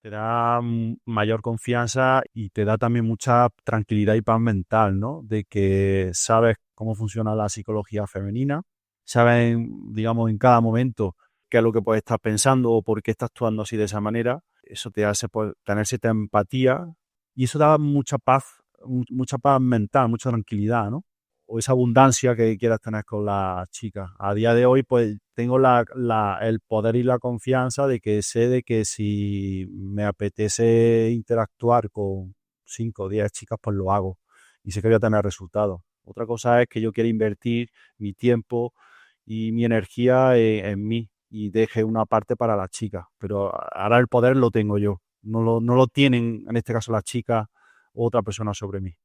te da mayor confianza y te da también mucha tranquilidad y paz mental, ¿no? De que sabes cómo funciona la psicología femenina, sabes, digamos, en cada momento qué es lo que puedes estar pensando o por qué estás actuando así de esa manera. Eso te hace pues, tener cierta empatía y eso da mucha paz mental, mucha tranquilidad, ¿no? O esa abundancia que quieras tener con la chica. A día de hoy, pues tengo el poder y la confianza de que sé de que si me apetece interactuar con 5 o 10 chicas, pues lo hago y sé que voy a tener resultados. Otra cosa es que yo quiera invertir mi tiempo y mi energía en mí y deje una parte para las chicas, pero ahora el poder lo tengo yo, no lo tienen en este caso las chicas o otra persona sobre mí.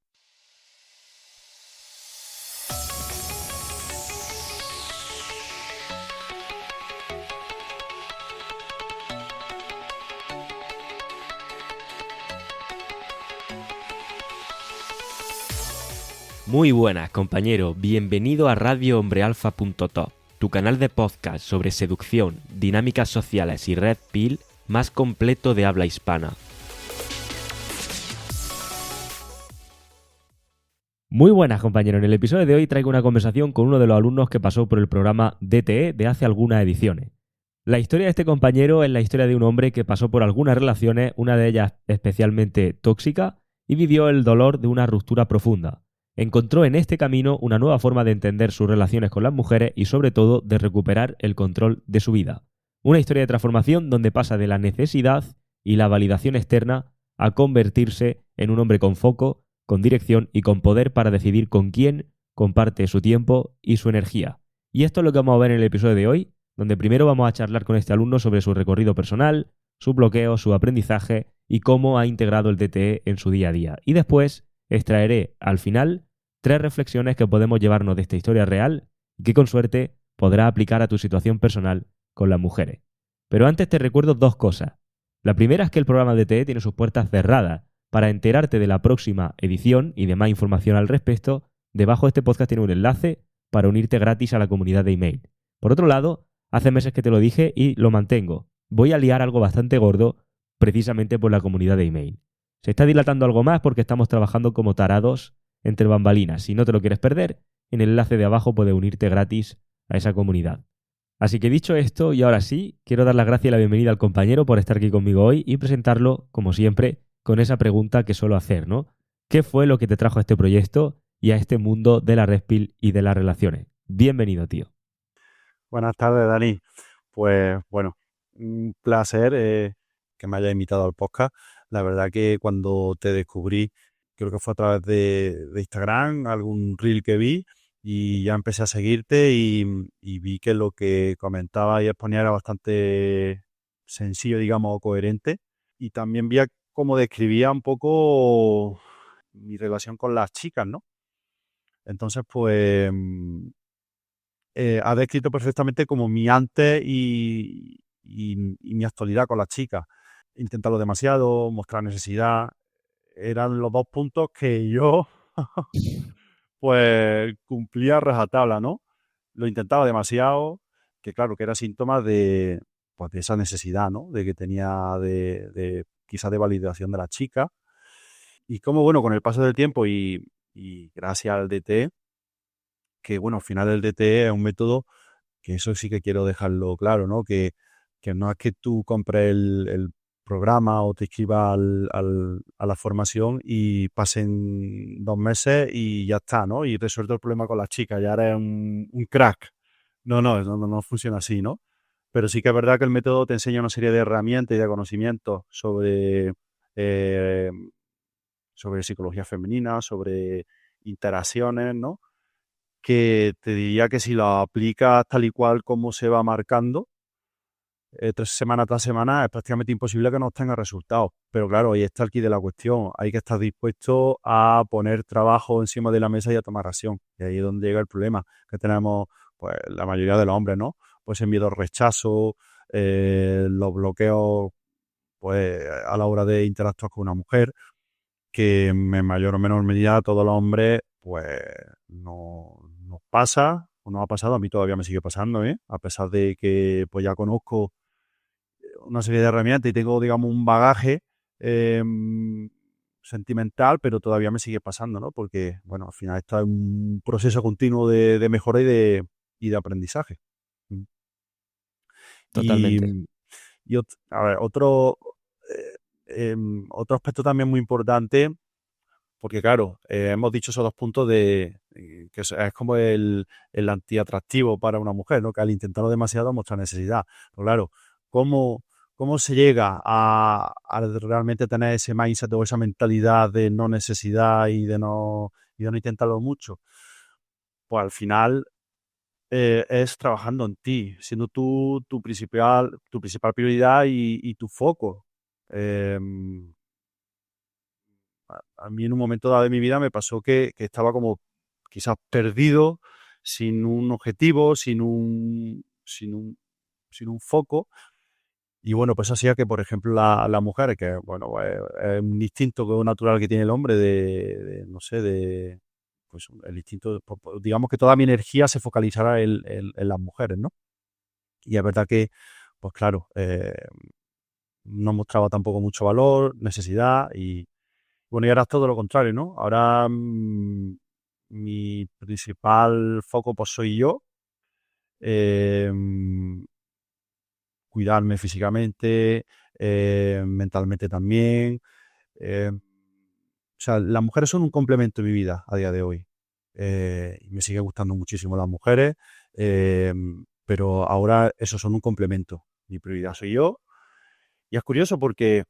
Muy buenas, compañero. Bienvenido a radiohombrealfa.top, tu canal de podcast sobre seducción, dinámicas sociales y red pill más completo de habla hispana. Muy buenas, compañero. En el episodio de hoy traigo una conversación con uno de los alumnos que pasó por el programa DTE de hace algunas ediciones. La historia de este compañero es la historia de un hombre que pasó por algunas relaciones, una de ellas especialmente tóxica, y vivió el dolor de una ruptura profunda. Encontró en este camino una nueva forma de entender sus relaciones con las mujeres y sobre todo de recuperar el control de su vida. Una historia de transformación donde pasa de la necesidad y la validación externa a convertirse en un hombre con foco, con dirección y con poder para decidir con quién comparte su tiempo y su energía. Y esto es lo que vamos a ver en el episodio de hoy, donde primero vamos a charlar con este alumno sobre su recorrido personal, su bloqueo, su aprendizaje y cómo ha integrado el DTE en su día a día. Y después extraeré al final 3 reflexiones que podemos llevarnos de esta historia real y que con suerte podrás aplicar a tu situación personal con las mujeres. Pero antes te recuerdo 2 cosas. La primera es que el programa DTE tiene sus puertas cerradas. Para enterarte de la próxima edición y de más información al respecto, debajo de este podcast tiene un enlace para unirte gratis a la comunidad de email. Por otro lado, hace meses que te lo dije y lo mantengo. Voy a liar algo bastante gordo precisamente por la comunidad de email. Se está dilatando algo más porque estamos trabajando como tarados entre bambalinas. Si no te lo quieres perder, en el enlace de abajo puedes unirte gratis a esa comunidad. Así que dicho esto, y ahora sí, quiero dar las gracias y la bienvenida al compañero por estar aquí conmigo hoy y presentarlo, como siempre, con esa pregunta que suelo hacer, ¿no? ¿Qué fue lo que te trajo a este proyecto y a este mundo de la red pill y de las relaciones? Bienvenido, tío. Buenas tardes, Dani. Pues bueno, un placer que me hayas invitado al podcast. La verdad que cuando te descubrí, creo que fue a través de Instagram, algún reel que vi y ya empecé a seguirte y vi que lo que comentaba y exponía era bastante sencillo, digamos, o coherente. Y también vi cómo describía un poco mi relación con las chicas, ¿no? Entonces, pues ha descrito perfectamente como mi antes y mi actualidad con las chicas. Intentarlo demasiado, mostrar necesidad, eran los 2 puntos que yo pues cumplía a rajatabla, ¿no? Lo intentaba demasiado, que claro, que era síntoma de, pues, de esa necesidad, ¿no? De que tenía de quizás de validación de la chica. Y como, bueno, con el paso del tiempo y gracias al DT, que bueno, al final el DT es un método que eso sí que quiero dejarlo claro, ¿no? Que no es que tú compres el programa o te inscribas a la formación y pasen 2 meses y ya está, ¿no? Y resuelto el problema con las chicas, ya eres un crack. No funciona así, ¿no? Pero sí que es verdad que el método te enseña una serie de herramientas y de conocimientos eh, sobre psicología femenina, sobre interacciones, ¿no? Que te diría que si lo aplicas tal y cual como se va marcando, 3 semanas tras semana, es prácticamente imposible que no tenga resultados. Pero claro, ahí está el quid de la cuestión. Hay que estar dispuesto a poner trabajo encima de la mesa y a tomar acción. Y ahí es donde llega el problema, que tenemos pues la mayoría de los hombres, ¿no? Pues el miedo al rechazo, los bloqueos pues a la hora de interactuar con una mujer, que en mayor o menor medida a todos los hombres pues no, nos pasa o nos ha pasado, a mí todavía me sigue pasando, ¿eh? A pesar de que pues ya conozco una serie de herramientas y tengo, digamos, un bagaje eh, sentimental, pero todavía me sigue pasando, ¿no? Porque, bueno, al final esto es un proceso continuo de mejora y de aprendizaje. Mm. Y, Totalmente. a ver, otro aspecto también muy importante, porque claro, hemos dicho esos dos puntos que es como el antiatractivo para una mujer, ¿no? Que al intentarlo demasiado muestra necesidad. Pero claro, ¿cómo, cómo se llega a realmente tener ese mindset o esa mentalidad de no necesidad y de no intentarlo mucho? Pues al final es trabajando en ti, siendo tú tu principal prioridad y tu foco. Em, a mí en un momento dado de mi vida me pasó que estaba como quizás perdido, sin un objetivo, sin un foco. Y bueno, pues eso hacía que, por ejemplo, la mujer, que bueno, pues, es un instinto natural que tiene el hombre no sé, pues el instinto, digamos que toda mi energía se focalizara en las mujeres, ¿no? Y es verdad que, pues claro, no mostraba tampoco mucho valor, necesidad y bueno, y ahora es todo lo contrario, ¿no? Ahora mi principal foco pues soy yo, eh, cuidarme físicamente, mentalmente también. O sea, las mujeres son un complemento en mi vida a día de hoy. Y me sigue gustando muchísimo las mujeres, eh, pero ahora esos son un complemento. Mi prioridad soy yo. Y es curioso porque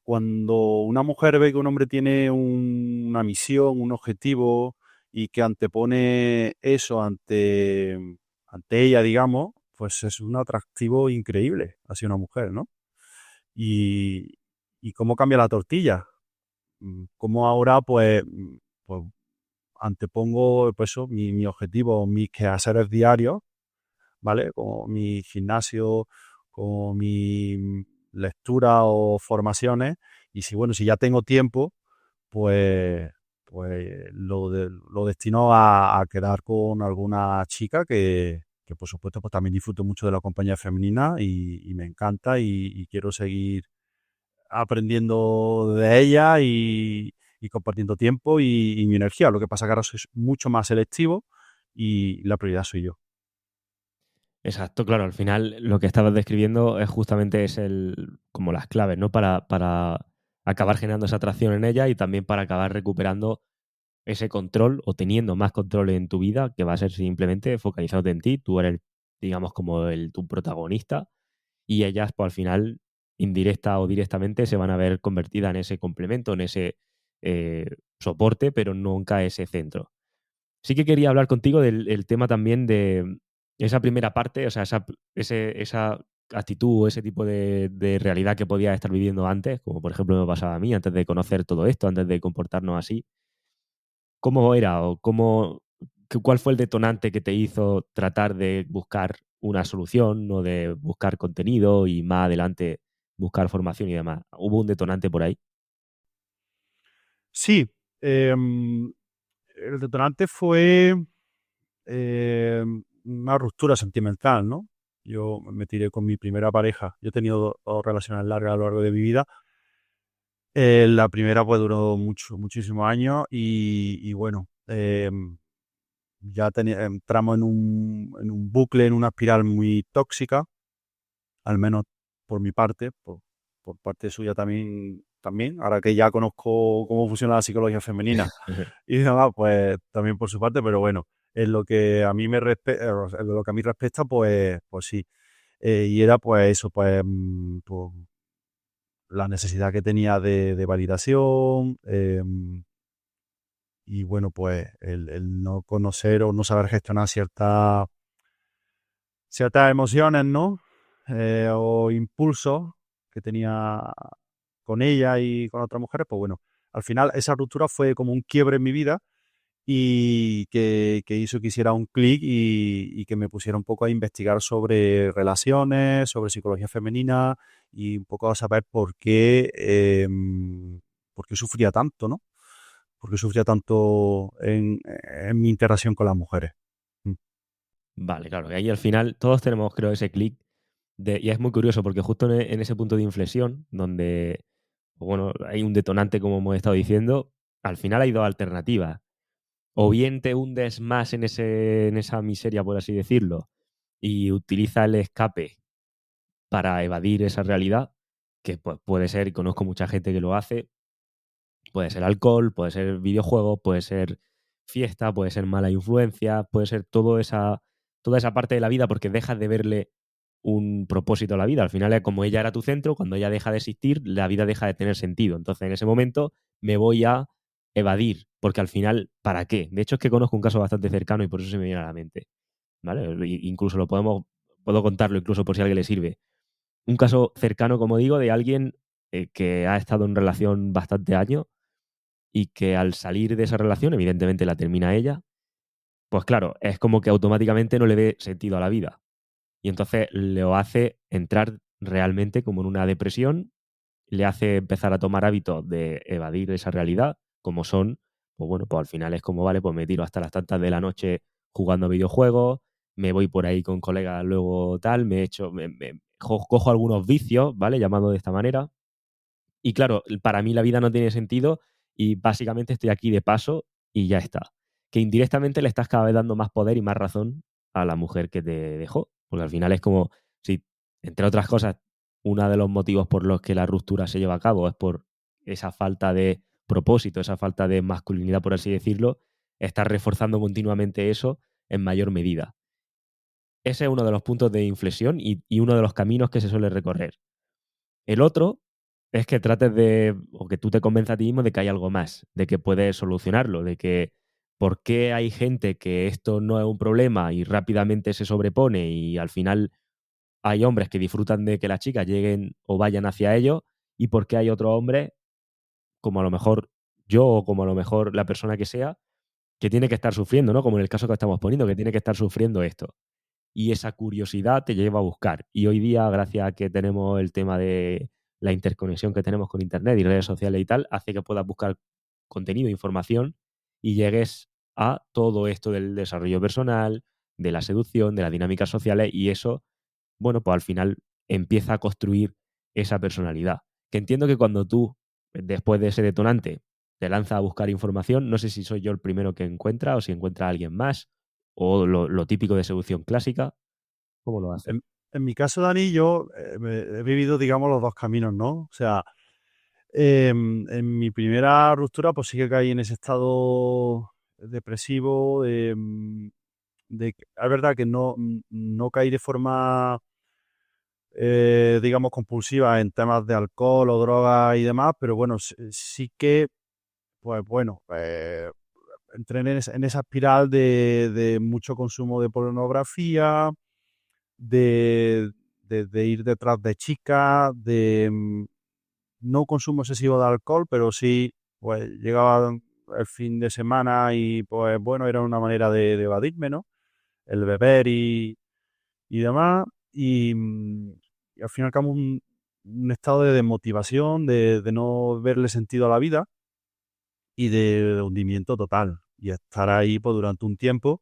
cuando una mujer ve que un hombre tiene una misión, un objetivo y que antepone eso ante ella, digamos, pues es un atractivo increíble hacia una mujer, ¿no? Y, y cómo cambia la tortilla. Cómo ahora, pues antepongo pues eso, mi objetivo, mis quehaceres diarios, ¿vale? Como mi gimnasio, como mi lectura o formaciones. Y si, bueno, si ya tengo tiempo, pues, lo destino a quedar con alguna chica que por supuesto, pues también disfruto mucho de la compañía femenina y me encanta y quiero seguir aprendiendo de ella y compartiendo tiempo y mi energía. Lo que pasa que ahora soy mucho más selectivo y la prioridad soy yo. Exacto, claro, al final lo que estabas describiendo es justamente como las claves, ¿no? Para acabar generando esa atracción en ella y también para acabar recuperando ese control o teniendo más control en tu vida, que va a ser simplemente focalizándote en ti. Tú eres, digamos, como tu protagonista y ellas, pues al final, indirecta o directamente, se van a ver convertidas en ese complemento, en ese soporte, pero nunca ese centro. Sí que quería hablar contigo del el tema también de esa primera parte, o sea, esa actitud o ese tipo de realidad que podías estar viviendo antes, como por ejemplo me pasaba a mí, antes de conocer todo esto, antes de comportarnos así. ¿Cómo era o cuál fue el detonante que te hizo tratar de buscar una solución o de buscar contenido y más adelante buscar formación y demás? ¿Hubo un detonante por ahí? Sí, el detonante fue una ruptura sentimental, ¿no? Yo me tiré con mi primera pareja. Yo he tenido dos relaciones largas a lo largo de mi vida. La primera pues duró muchísimos años y bueno, ya entramos en un bucle, en una espiral muy tóxica, al menos por mi parte, por parte suya también, ahora que ya conozco cómo funciona la psicología femenina y demás, pues también por su parte, pero bueno, en lo que a mí en lo que a mí respecta, pues sí. Y era pues eso, pues la necesidad que tenía de validación, y bueno, pues el no conocer o no saber gestionar ciertas emociones, ¿no? O impulsos que tenía con ella y con otras mujeres, pues bueno, al final esa ruptura fue como un quiebre en mi vida y que hizo que hiciera un clic y que me pusiera un poco a investigar sobre relaciones, sobre psicología femenina y un poco a saber por qué sufría tanto, ¿no? Por qué sufría tanto en mi interacción con las mujeres. Mm. Vale, claro, y ahí al final todos tenemos, creo, ese clic Y es muy curioso porque justo en ese punto de inflexión, donde pues bueno, hay un detonante, como hemos estado diciendo, al final hay dos alternativas. O bien te hundes más en esa miseria, por así decirlo, y utiliza el escape para evadir esa realidad, que pues, puede ser, y conozco mucha gente que lo hace, puede ser alcohol, puede ser videojuegos, puede ser fiesta, puede ser mala influencia, puede ser toda esa parte de la vida porque dejas de verle un propósito a la vida. Al final es como ella era tu centro, cuando ella deja de existir, la vida deja de tener sentido. Entonces, en ese momento me voy a evadir, porque al final, ¿para qué? De hecho, es que conozco un caso bastante cercano y por eso se me viene a la mente, ¿vale? Incluso puedo contarlo incluso por si a alguien le sirve. Un caso cercano, como digo, de alguien que ha estado en relación bastante años y que al salir de esa relación, evidentemente la termina ella, pues claro, es como que automáticamente no le ve sentido a la vida. Y entonces lo hace entrar realmente como en una depresión, le hace empezar a tomar hábitos de evadir esa realidad, como son, pues bueno, pues al final es como, vale, pues me tiro hasta las tantas de la noche jugando a videojuegos, me voy por ahí con colegas luego tal, cojo algunos vicios, ¿vale? Llamando de esta manera. Y claro, para mí la vida no tiene sentido y básicamente estoy aquí de paso y ya está. Que indirectamente le estás cada vez dando más poder y más razón a la mujer que te dejó. Porque al final es como si, entre otras cosas, uno de los motivos por los que la ruptura se lleva a cabo es por esa falta de propósito, esa falta de masculinidad, por así decirlo, estás reforzando continuamente eso en mayor medida. Ese es uno de los puntos de inflexión y uno de los caminos que se suele recorrer. El otro es que trates o que tú te convenzas a ti mismo de que hay algo más, de que puedes solucionarlo, de que por qué hay gente que esto no es un problema y rápidamente se sobrepone y al final hay hombres que disfrutan de que las chicas lleguen o vayan hacia ellos y por qué hay otros hombres, como a lo mejor yo o como a lo mejor la persona que sea, que tiene que estar sufriendo, ¿no? Como en el caso que estamos poniendo, que tiene que estar sufriendo esto y esa curiosidad te lleva a buscar. Y hoy día, gracias a que tenemos el tema de la interconexión que tenemos con Internet y redes sociales y tal, hace que puedas buscar contenido, información y llegues a todo esto del desarrollo personal, de la seducción, de las dinámicas sociales y eso, bueno, pues al final empieza a construir esa personalidad. Que entiendo que cuando tú, después de ese detonante, te lanzas a buscar información, no sé si soy yo el primero que encuentra o si encuentra a alguien más, o lo típico de seducción clásica. ¿Cómo lo hace? En mi caso, Dani, yo he vivido, digamos, los dos caminos, ¿no? O sea, en mi primera ruptura, pues sí que caí en ese estado depresivo, es verdad que no caí de forma, digamos, compulsiva en temas de alcohol o drogas y demás, pero bueno, sí que, pues bueno, entré en esa espiral de mucho consumo de pornografía, de, de ir detrás de chicas, no consumo excesivo de alcohol, pero sí, pues llegaba el fin de semana y pues bueno, era una manera de evadirme, ¿no? El beber y demás. Y al fin y al cabo un estado de desmotivación, de no verle sentido a la vida y de hundimiento total. Y estar ahí pues, durante un tiempo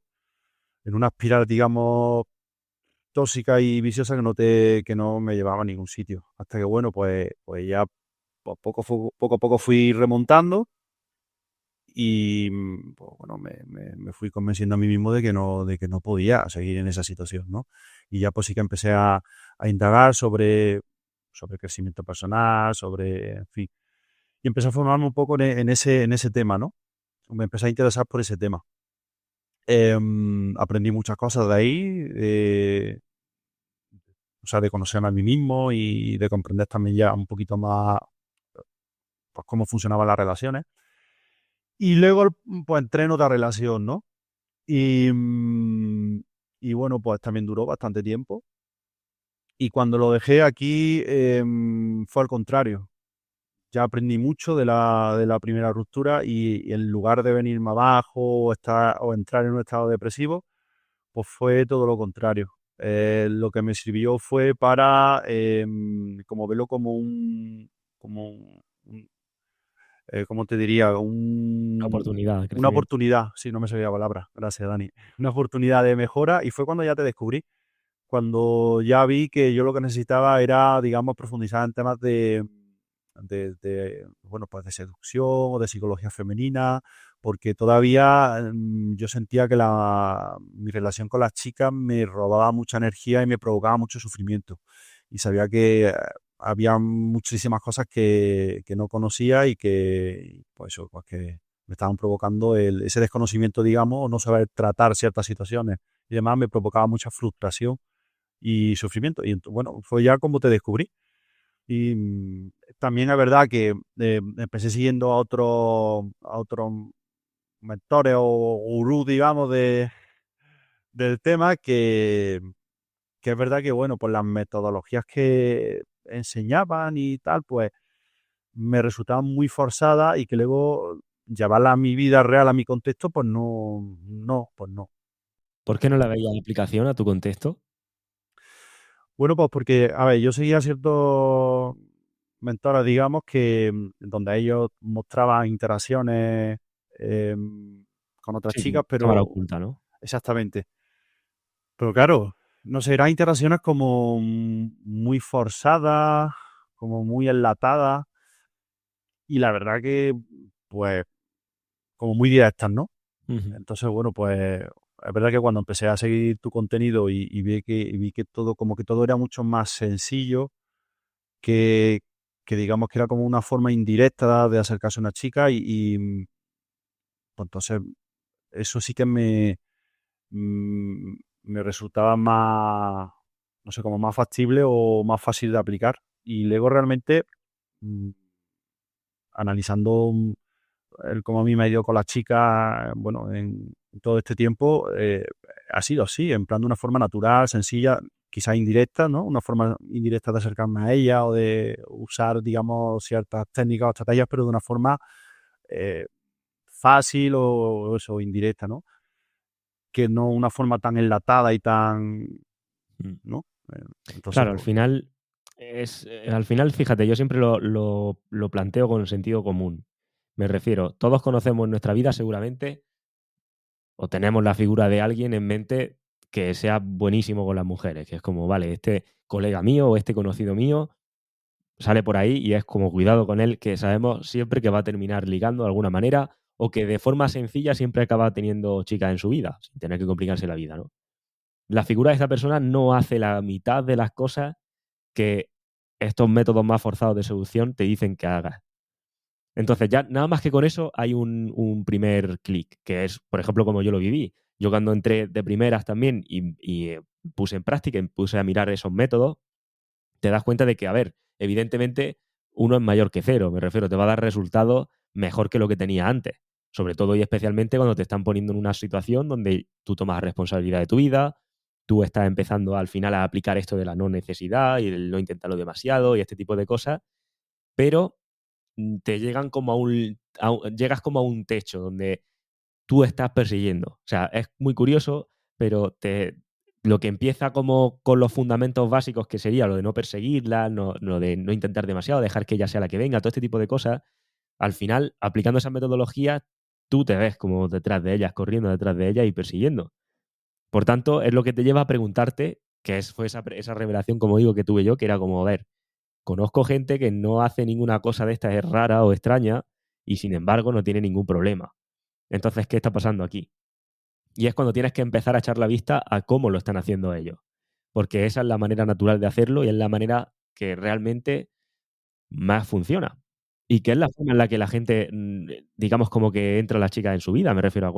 en una espiral, digamos, tóxica y viciosa que no me llevaba a ningún sitio. Hasta que, bueno, pues ya poco a poco fui remontando y pues, bueno, me fui convenciendo a mí mismo de que no podía seguir en esa situación, ¿no? Y ya pues sí que empecé a indagar sobre crecimiento personal, en fin. Y empecé a formarme un poco en ese tema, ¿no? Me empecé a interesar por ese tema. Aprendí muchas cosas de ahí, o sea, de conocerme a mí mismo y de comprender también ya un poquito más pues, cómo funcionaban las relaciones. Y luego, pues entré en otra relación, ¿no? Y, y bueno, pues también duró bastante tiempo. Y cuando lo dejé aquí, fue al contrario. Ya aprendí mucho de la primera ruptura y en lugar de venirme abajo o entrar en un estado depresivo, pues fue todo lo contrario. Lo que me sirvió fue para como verlo como ¿cómo te diría? Una oportunidad de Una crecimiento. oportunidad, sí, no me salía la palabra, gracias Dani, una oportunidad de mejora y fue cuando ya te descubrí, cuando ya vi que yo lo que necesitaba era, digamos, profundizar en temas bueno, pues de seducción o de psicología femenina, porque todavía yo sentía que mi relación con las chicas me robaba mucha energía y me provocaba mucho sufrimiento. Y sabía que había muchísimas cosas que no conocía y que, pues eso, pues que me estaban provocando ese desconocimiento, digamos, o no saber tratar ciertas situaciones y demás, me provocaba mucha frustración y sufrimiento. Y bueno, fue ya como te descubrí. Y también es verdad que empecé siguiendo a otros mentores o gurús, digamos, del tema, que es verdad que, bueno, pues las metodologías que enseñaban y tal, pues me resultaban muy forzadas y que luego llevarlas a mi vida real, a mi contexto, pues no. ¿Por qué no le veías aplicación a tu contexto? Bueno, pues porque, a ver, yo seguía ciertos mentores, digamos, donde ellos mostraban interacciones eh, con otras Sí, chicas, cámara pero oculta, ¿no? exactamente. Pero claro, no sé, eran interacciones como muy forzadas, como muy enlatadas, y la verdad que, pues, como muy directas, ¿no? Ujú. Entonces, bueno, pues es verdad que cuando empecé a seguir tu contenido y vi que todo, como que todo era mucho más sencillo, que, que digamos que era como una forma indirecta de acercarse a una chica pues entonces eso sí que me resultaba más, no sé, como más factible o más fácil de aplicar. Y luego realmente, mm, analizando el cómo a mí me ha ido con las chicas, bueno, en todo este tiempo, ha sido así, en plan de una forma natural, sencilla, quizás indirecta, ¿no? Una forma indirecta de acercarme a ella o de usar, digamos, ciertas técnicas o estrategias, pero de una forma eh, fácil o eso, indirecta, ¿no? Que no una forma tan enlatada y tan, Mm. ¿no? Entonces, Claro, pues, al final, fíjate, yo siempre lo planteo con sentido común. Me refiero, todos conocemos en nuestra vida seguramente, o tenemos la figura de alguien en mente que sea buenísimo con las mujeres, que es como, vale, este colega mío o este conocido mío sale por ahí y es como cuidado con él, que sabemos siempre que va a terminar ligando de alguna manera o que de forma sencilla siempre acaba teniendo chicas en su vida, sin tener que complicarse la vida, ¿no? La figura de esta persona no hace la mitad de las cosas que estos métodos más forzados de seducción te dicen que hagas. Entonces, ya nada más que con eso hay un primer clic, que es, por ejemplo, como yo lo viví. Yo cuando entré de primeras también y puse en práctica y puse a mirar esos métodos, te das cuenta de que, a ver, evidentemente uno es mayor que cero, me refiero, te va a dar resultados mejor que lo que tenía antes. Sobre todo y especialmente cuando te están poniendo en una situación donde tú tomas responsabilidad de tu vida, tú estás empezando al final a aplicar esto de la no necesidad y el no intentarlo demasiado y este tipo de cosas, pero te llegan como llegas como a un techo donde tú estás persiguiendo. O sea, es muy curioso, pero lo que empieza como con los fundamentos básicos, que sería lo de no perseguirla, lo de no intentar demasiado, dejar que ella sea la que venga, todo este tipo de cosas, al final, aplicando esa metodología, tú te ves como detrás de ellas, corriendo detrás de ellas y persiguiendo. Por tanto, es lo que te lleva a preguntarte, fue esa revelación, como digo, que tuve yo, que era como, a ver, conozco gente que no hace ninguna cosa de estas, es rara o extraña, y sin embargo no tiene ningún problema. Entonces, ¿qué está pasando aquí? Y es cuando tienes que empezar a echar la vista a cómo lo están haciendo ellos. Porque esa es la manera natural de hacerlo y es la manera que realmente más funciona. Y que es la forma en la que la gente, digamos, como que entra las chicas en su vida. Me refiero a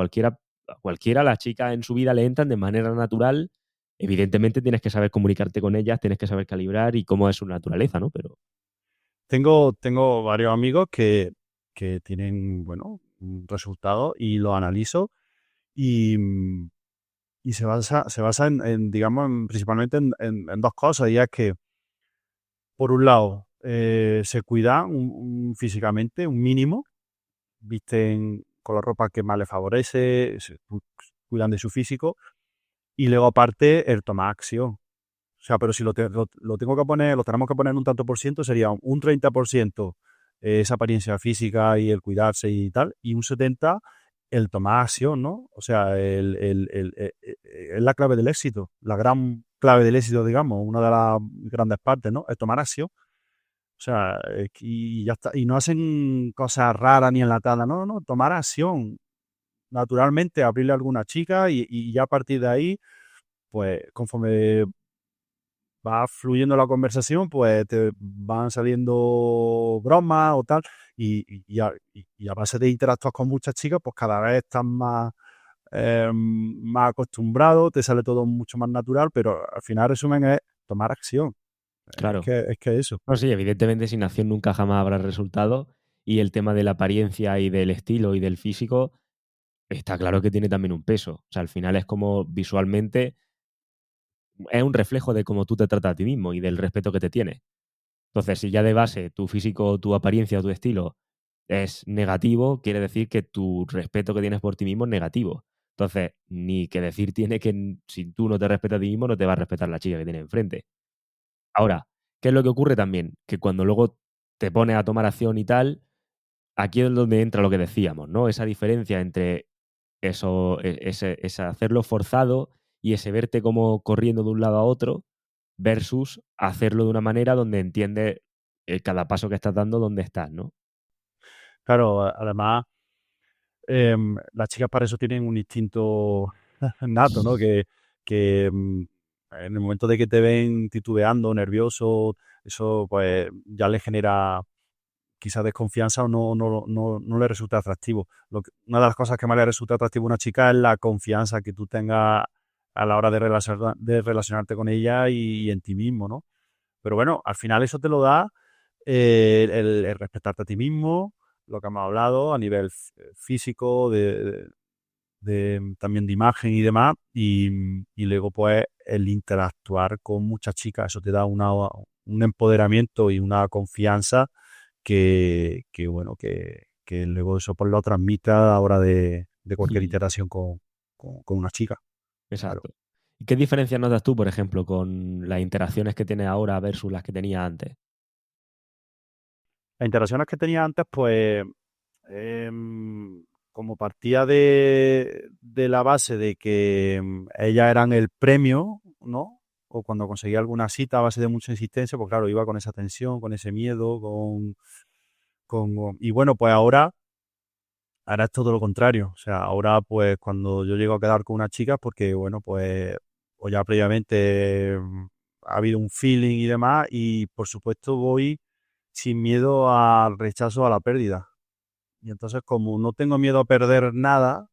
cualquiera las chicas en su vida le entran de manera natural. Evidentemente tienes que saber comunicarte con ellas, tienes que saber calibrar y cómo es su naturaleza, ¿no? Pero tengo varios amigos que tienen, bueno, resultados y los analizo y, y se basa digamos, principalmente en dos cosas. Y es que, por un lado, se cuidan físicamente, un mínimo, visten con la ropa que más les favorece, cuidan de su físico y luego aparte el tomar acción. O sea, pero si lo tengo que poner, lo tenemos que poner en un tanto por ciento, sería un 30% esa apariencia física y el cuidarse y tal, y un 70% tomar acción, ¿no? O sea, es la clave del éxito, la gran clave del éxito, digamos, una de las grandes partes, ¿no? Es tomar acción. O sea, y ya está. Y no hacen cosas raras ni enlatadas, no, no, tomar acción. Naturalmente, abrirle a alguna chica y ya a partir de ahí, pues conforme va fluyendo la conversación, pues te van saliendo bromas o tal, y a base de interactuar con muchas chicas, pues cada vez estás más acostumbrado, te sale todo mucho más natural, pero al final, resumen, es tomar acción. Claro. Es que eso. No, sí, evidentemente sin acción nunca jamás habrá resultado y el tema de la apariencia y del estilo y del físico está claro que tiene también un peso. O sea, al final es como visualmente es un reflejo de cómo tú te tratas a ti mismo y del respeto que te tienes. Entonces, si ya de base tu físico, tu apariencia o tu estilo es negativo, quiere decir que tu respeto que tienes por ti mismo es negativo. Entonces, ni que decir tiene que si tú no te respetas a ti mismo, no te va a respetar la chica que tienes enfrente. Ahora, ¿qué es lo que ocurre también? Que cuando luego te pones a tomar acción y tal, aquí es donde entra lo que decíamos, ¿no? Esa diferencia entre eso, ese hacerlo forzado y ese verte como corriendo de un lado a otro versus hacerlo de una manera donde entiendes cada paso que estás dando, dónde estás, ¿no? Claro, además, las chicas para eso tienen un instinto nato, ¿no? Que en el momento de que te ven titubeando, nervioso, eso pues ya le genera quizás desconfianza o no le resulta atractivo. Una de las cosas que más le resulta atractivo a una chica es la confianza que tú tengas a la hora de relacionarte con ella y en ti mismo, ¿no? Pero bueno, al final eso te lo da el respetarte a ti mismo, lo que hemos hablado a nivel físico, también de imagen y demás, y luego pues el interactuar con muchas chicas, eso te da un empoderamiento y una confianza bueno, que luego eso pues lo transmite a la hora de cualquier Mm, interacción con una chica, claro. exacto. ¿Y qué diferencias notas tú, por ejemplo, con las interacciones que tienes ahora versus las que tenías antes? Las interacciones que tenía antes, pues, como partía de la base de que ellas eran el premio, ¿no? O cuando conseguía alguna cita a base de mucha insistencia, pues claro, iba con esa tensión, con ese miedo, y bueno, pues ahora es todo lo contrario. O sea, ahora pues cuando yo llego a quedar con una chica, porque bueno, pues o ya previamente ha habido un feeling y demás, y por supuesto voy sin miedo al rechazo, a la pérdida. Y entonces, como no tengo miedo a perder nada,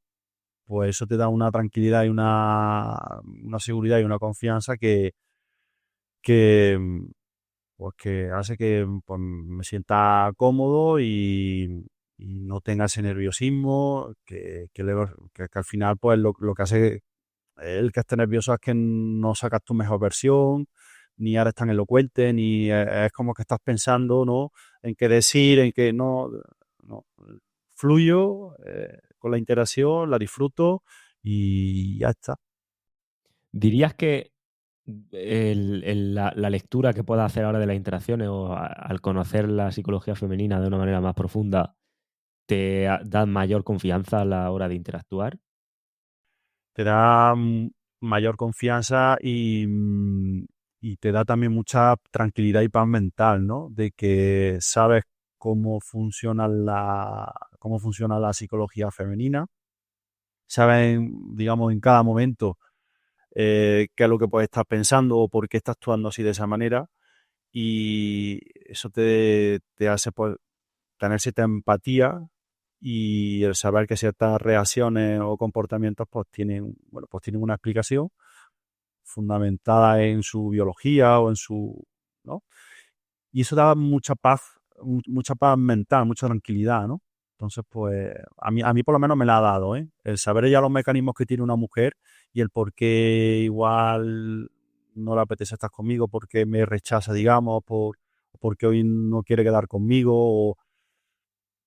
pues eso te da una tranquilidad y una seguridad y una confianza que, pues que hace que pues, me sienta cómodo y no tenga ese nerviosismo, que al final pues lo que hace el que esté nervioso es que no sacas tu mejor versión, ni eres tan elocuente, ni es como que estás pensando, ¿no? En qué decir, en qué no. Fluyo con la interacción, la disfruto y ya está. ¿Dirías que la lectura que puedas hacer ahora de las interacciones o al conocer la psicología femenina de una manera más profunda te da mayor confianza a la hora de interactuar? Te da mayor confianza y te da también mucha tranquilidad y paz mental, ¿no? De que sabes cómo funciona la psicología femenina, saben, digamos, en cada momento qué es lo que puedes estar pensando o por qué estás actuando así de esa manera, y eso te hace pues, tener cierta empatía y el saber que ciertas reacciones o comportamientos pues tienen una explicación fundamentada en su biología o en su, ¿no? Y eso da mucha paz mental, mucha tranquilidad, ¿no? Entonces, pues, a mí por lo menos me la ha dado, ¿eh? El saber ya los mecanismos que tiene una mujer y el por qué igual no le apetece estar conmigo, porque me rechaza, digamos, porque hoy no quiere quedar conmigo, o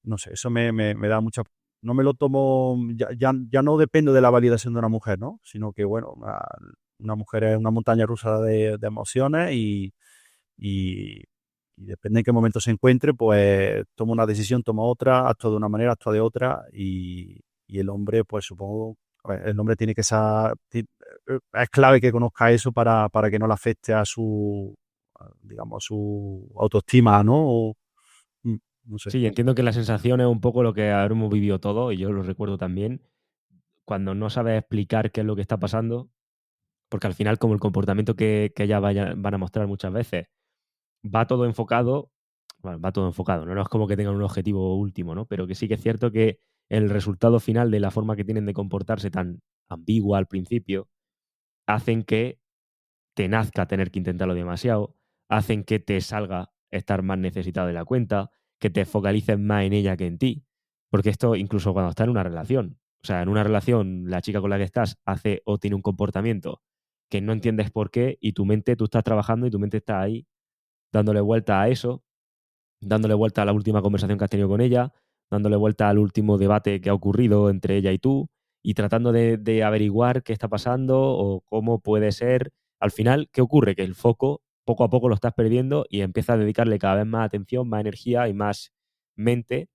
no sé, eso me da mucha. No me lo tomo, ya no dependo de la validación de una mujer, ¿no? Sino que, bueno, una mujer es una montaña rusa de emociones y, y depende en qué momento se encuentre, pues toma una decisión, toma otra, actúa de una manera, actúa de otra, y el hombre, pues supongo, a ver, el hombre tiene que ser, es clave que conozca eso para que no le afecte a su, digamos, su autoestima, ¿no? Mm, no sé. Sí, entiendo que la sensación es un poco lo que habremos vivido todos, y yo lo recuerdo también, cuando no sabes explicar qué es lo que está pasando, porque al final, como el comportamiento que ellas van a mostrar muchas veces, va todo enfocado, bueno, va todo enfocado, ¿no? No es como que tengan un objetivo último, ¿no? Pero que sí que es cierto que el resultado final de la forma que tienen de comportarse tan ambigua al principio, hacen que te nazca tener que intentarlo demasiado, hacen que te salga estar más necesitado de la cuenta, que te focalices más en ella que en ti. Porque esto incluso cuando estás en una relación. O sea, en una relación, la chica con la que estás hace o tiene un comportamiento que no entiendes por qué, y tu mente, tú estás trabajando y tu mente está ahí dándole vuelta a eso, dándole vuelta a la última conversación que has tenido con ella, dándole vuelta al último debate que ha ocurrido entre ella y tú, y tratando de averiguar qué está pasando o cómo puede ser. Al final, ¿qué ocurre? Que el foco poco a poco lo estás perdiendo y empiezas a dedicarle cada vez más atención, más energía y más mente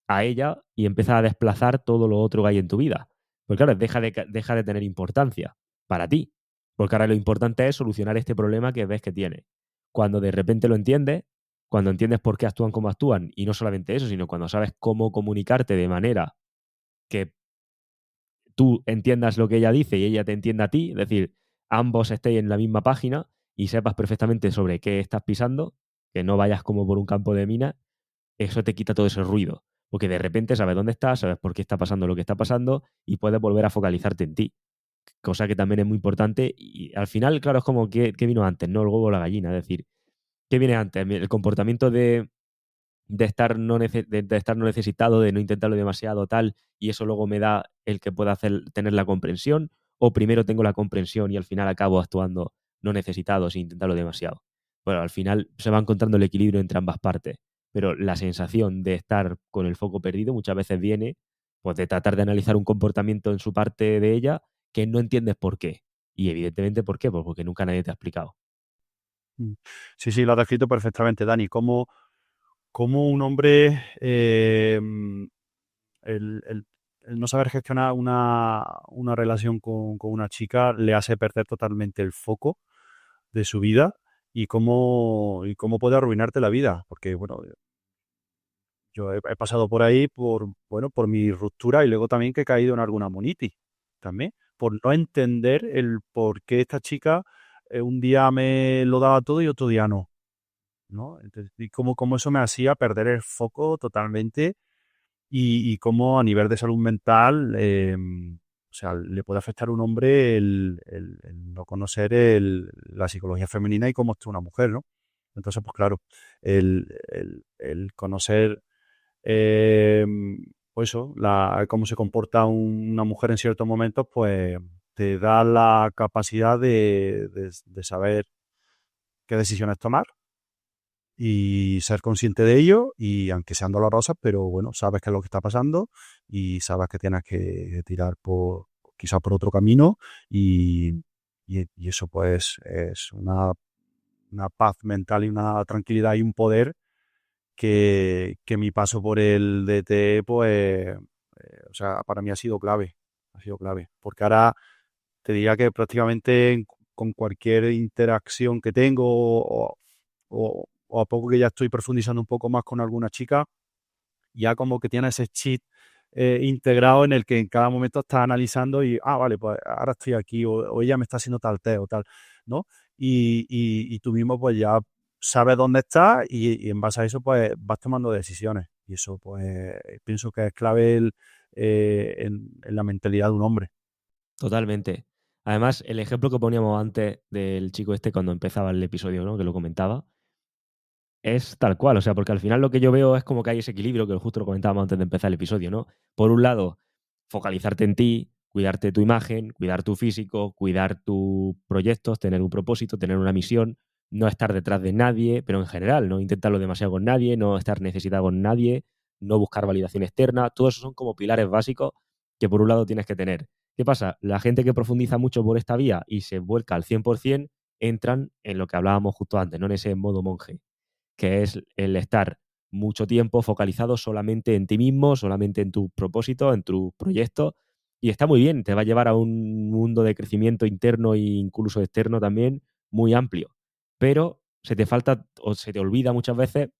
a ella, y empiezas a desplazar todo lo otro que hay en tu vida. Pues claro, deja de tener importancia para ti, porque ahora lo importante es solucionar este problema que ves que tiene. Cuando de repente lo entiendes, cuando entiendes por qué actúan como actúan, y no solamente eso, sino cuando sabes cómo comunicarte de manera que tú entiendas lo que ella dice y ella te entienda a ti, es decir, ambos estéis en la misma página y sepas perfectamente sobre qué estás pisando, que no vayas como por un campo de mina, eso te quita todo ese ruido. Porque de repente sabes dónde estás, sabes por qué está pasando lo que está pasando, y puedes volver a focalizarte en ti. Cosa que también es muy importante. Y al final, claro, es como que vino antes, ¿no? El huevo o la gallina. Es decir, ¿qué viene antes? El comportamiento de estar no necesitado, de no intentarlo demasiado, tal, y eso luego me da el que pueda tener la comprensión, o primero tengo la comprensión y al final acabo actuando no necesitado sin intentarlo demasiado. Bueno, al final se va encontrando el equilibrio entre ambas partes, pero la sensación de estar con el foco perdido muchas veces viene, pues, de tratar de analizar un comportamiento en su parte de ella que no entiendes por qué. Y evidentemente, ¿por qué? Pues porque nunca nadie te ha explicado. Mm. Sí, sí, lo has descrito perfectamente, Dani. Cómo un hombre, el- el no saber gestionar una relación con una chica le hace perder totalmente el foco de su vida y cómo puede arruinarte la vida. Porque, bueno, yo he pasado por ahí bueno, por mi ruptura y luego también que he caído en alguna monitis también, por no entender el por qué esta chica un día me lo daba todo y otro día no, ¿no? Entonces, y cómo eso me hacía perder el foco totalmente y cómo a nivel de salud mental, o sea, le puede afectar a un hombre el no conocer la psicología femenina y cómo está una mujer, ¿no? Entonces, pues claro, el conocer eh, pues eso, cómo se comporta una mujer en ciertos momentos, pues te da la capacidad de saber qué decisiones tomar y ser consciente de ello y aunque sean dolorosas, pero bueno, sabes qué es lo que está pasando y sabes que tienes que tirar quizá por otro camino y eso pues es una paz mental y una tranquilidad y un poder que mi paso por el DT, pues, o sea, para mí ha sido clave, porque ahora te diría que prácticamente con cualquier interacción que tengo o a poco que ya estoy profundizando un poco más con alguna chica, ya como que tiene ese cheat integrado en el que en cada momento estás analizando y, vale, pues ahora estoy aquí o ella me está haciendo tal test o tal, ¿no? Y tú mismo pues ya sabes dónde estás y en base a eso pues vas tomando decisiones y eso pues pienso que es clave en la mentalidad de un hombre. Totalmente. Además, el ejemplo que poníamos antes del chico este cuando empezaba el episodio, ¿no? Que lo comentaba, es tal cual. O sea, porque al final lo que yo veo es como que hay ese equilibrio que justo lo comentábamos antes de empezar el episodio, ¿no? Por un lado, focalizarte en ti, cuidarte de tu imagen, cuidar tu físico, cuidar tus proyectos, tener un propósito, tener una misión, no estar detrás de nadie, pero en general, no intentarlo demasiado con nadie, no estar necesitado con nadie, no buscar validación externa. Todo eso son como pilares básicos que por un lado tienes que tener. ¿Qué pasa? La gente que profundiza mucho por esta vía y se vuelca al 100% entran en lo que hablábamos justo antes, ¿no? En ese modo monje, que es el estar mucho tiempo focalizado solamente en ti mismo, solamente en tu propósito, en tu proyecto, Y está muy bien, te va a llevar a un mundo de crecimiento interno e incluso externo también muy amplio. Pero se te falta o se te olvida muchas veces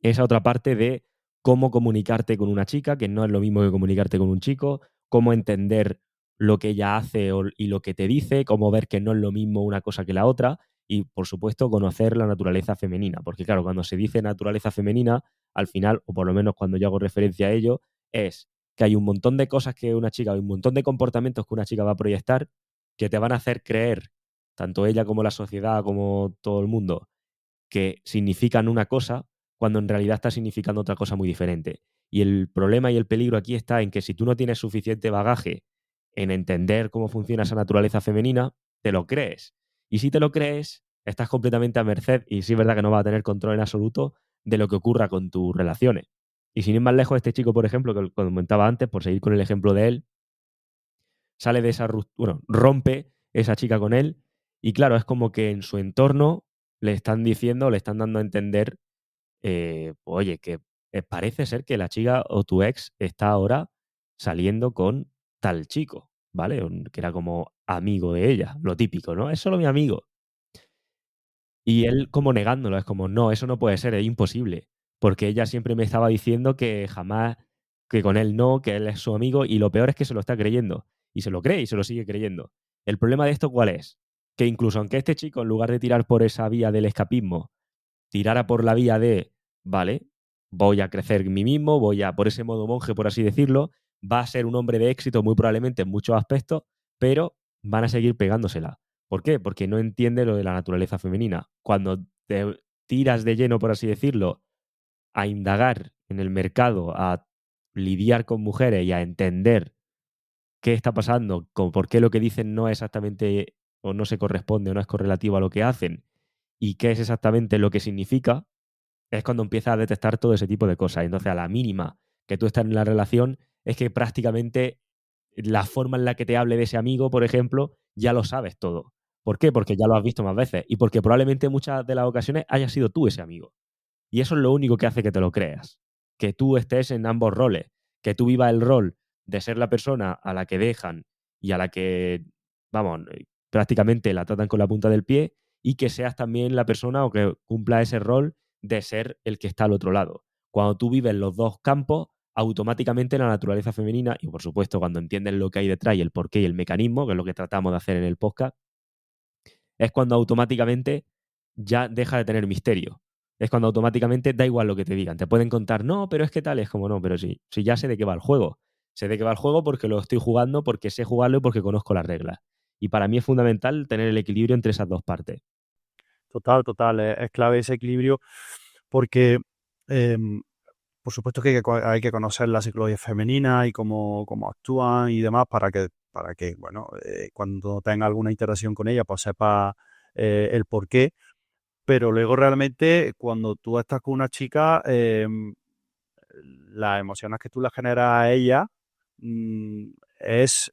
esa otra parte de cómo comunicarte con una chica, que no es lo mismo que comunicarte con un chico, cómo entender lo que ella hace y lo que te dice, cómo ver que no es lo mismo una cosa que la otra y, por supuesto, conocer la naturaleza femenina. Porque, claro, cuando se dice naturaleza femenina, al final, o por lo menos cuando yo hago referencia a ello, es que hay un montón de cosas que una chica, hay un montón de comportamientos que una chica va a proyectar que te van a hacer creer, tanto ella como la sociedad, como todo el mundo, que significan una cosa cuando en realidad está significando otra cosa muy diferente. Y el problema y el peligro aquí está en que si tú no tienes suficiente bagaje en entender cómo funciona esa naturaleza femenina, te lo crees. Y si te lo crees, estás completamente a merced y sí es verdad que no vas a tener control en absoluto de lo que ocurra con tus relaciones. Y sin ir más lejos, este chico, por ejemplo, que comentaba antes, por seguir con el ejemplo de él, sale de esa ruptura, bueno, rompe esa chica con él y claro, es como que en su entorno le están diciendo, le están dando a entender, oye, que parece ser que la chica o tu ex está ahora saliendo con tal chico, ¿vale? Que era como amigo de ella, lo típico, ¿no? Es solo mi amigo. Y él como negándolo, es como, no, eso no puede ser, es imposible, porque ella siempre me estaba diciendo que jamás, que con él no, que él es su amigo, y lo peor es que se lo está creyendo, y se lo cree y se lo sigue creyendo. El problema de esto, ¿cuál es? Que incluso aunque este chico, en lugar de tirar por esa vía del escapismo, tirara por la vía de, vale, voy a crecer en mí mismo, voy a, por ese modo monje, por así decirlo, va a ser un hombre de éxito muy probablemente en muchos aspectos, pero van a seguir pegándosela. ¿Por qué? Porque no entiende lo de la naturaleza femenina. Cuando te tiras de lleno, por así decirlo, a indagar en el mercado, a lidiar con mujeres y a entender qué está pasando, con por qué lo que dicen no es exactamente o no se corresponde o no es correlativo a lo que hacen y qué es exactamente lo que significa, es cuando empiezas a detectar todo ese tipo de cosas. Entonces, a la mínima que tú estás en la relación, es que prácticamente la forma en la que te hable de ese amigo, por ejemplo, ya lo sabes todo. ¿Por qué? Porque ya lo has visto más veces y porque probablemente muchas de las ocasiones hayas sido tú ese amigo. Y eso es lo único que hace que te lo creas. Que tú estés en ambos roles, que tú vivas el rol de ser la persona a la que dejan y a la que, vamos, prácticamente la tratan con la punta del pie y que seas también la persona o que cumpla ese rol de ser el que está al otro lado. Cuando tú vives los dos campos, automáticamente la naturaleza femenina y por supuesto cuando entiendes lo que hay detrás y el porqué y el mecanismo, que es lo que tratamos de hacer en el podcast, es cuando automáticamente ya deja de tener misterio. Es cuando automáticamente da igual lo que te digan. Te pueden contar, no, pero es que tal, es como no, pero sí, sí ya sé de qué va el juego. Sé de qué va el juego porque lo estoy jugando, porque sé jugarlo y porque conozco las reglas. Y para mí es fundamental tener el equilibrio entre esas dos partes. Total, total, es clave ese equilibrio porque, em, por supuesto que hay que conocer la psicología femenina y cómo actúan y demás para que bueno, cuando tenga alguna interacción con ella, pues sepa el por qué. Pero luego realmente cuando tú estás con una chica, las emociones que tú le generas a ella mm, es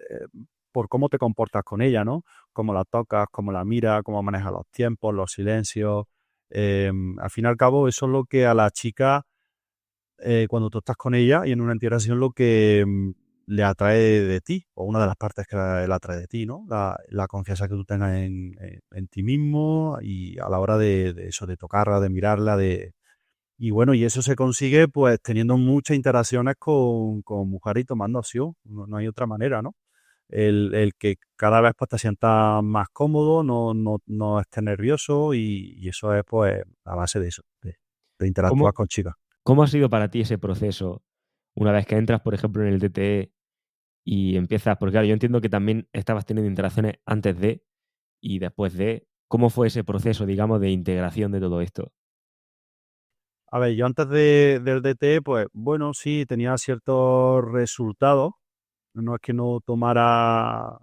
por cómo te comportas con ella, ¿no? Cómo la tocas, cómo la miras, cómo manejas los tiempos, los silencios. Al fin y al cabo, eso es lo que a la chica, cuando tú estás con ella y en una interacción, lo que le atrae de ti, o una de las partes que la atrae de ti, ¿no? La confianza que tú tengas en ti mismo y a la hora de eso, de tocarla, de mirarla, y bueno, y eso se consigue pues teniendo muchas interacciones con mujeres y tomando acción. No, no hay otra manera, ¿no? El que cada vez pues te sientas más cómodo, no estés nervioso y eso es pues a base de eso, de interactuar ¿Cómo, con chicas. cómo ha sido para ti ese proceso una vez que entras, por ejemplo, en el DTE y empiezas? Porque claro, yo entiendo que también estabas teniendo interacciones antes de y después de. ¿Cómo fue ese proceso, digamos, de integración de todo esto? A ver, yo antes del DT, pues bueno, sí, tenía ciertos resultados. No es que no tomara